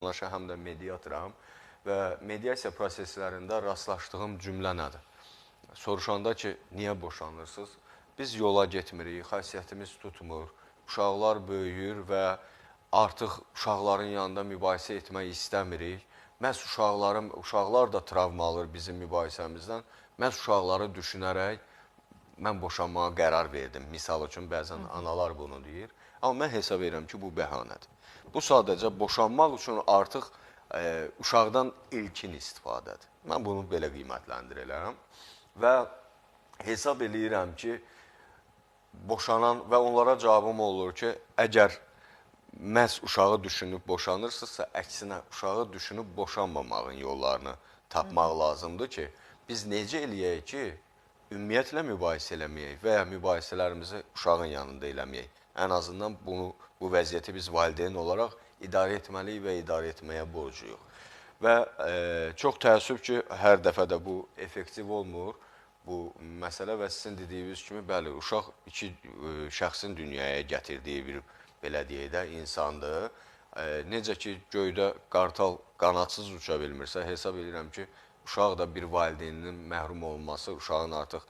danışa, həm də mediatoram və mediasiya proseslərində rastlaşdığım cümlə nədir? Soruşanda ki, niyə boşanırsınız? Biz yola getmirik, xasiyyətimiz tutmur, uşaqlar böyüyür və artıq uşaqların yanında mübahisə etmək istəmirik. Məhz uşaqlar da travma alır bizim mübahisəmizdən. Məhz uşaqları düşünərək mən boşanmağa qərar verdim. Misal üçün, bəzən analar bunu deyir. Amma mən hesab edirəm ki, bu bəhanədir. Bu sadəcə boşanmaq üçün artıq uşaqdan ilkin istifadədir. Mən bunu belə qiymətləndirirəm və hesab edirəm ki, boşanan və onlara cavabım olur ki, əgər məhz uşağı düşünüb boşanırsınızsa, əksinə uşağı düşünüb boşanmamağın yollarını tapmaq lazımdır ki, biz necə eləyək ki, ümumiyyətlə mübahisə eləməyək və ya mübahisələrimizi uşağın yanında eləməyək. Ən azından bu vəziyyəti biz valideyn olaraq idarə etməliyik və idarə etməyə borcluyuq. Və çox təəssüf ki, hər dəfə də bu effektiv olmur bu məsələ və sizin dediyiniz kimi, bəli, uşaq iki şəxsin dünyaya gətirdiyi bir, belə deyək də, insandır. Necə ki, göydə qartal qanadsız uça bilmirsə, hesab edirəm ki, uşaq da bir valideyninin məhrum olması uşağın artıq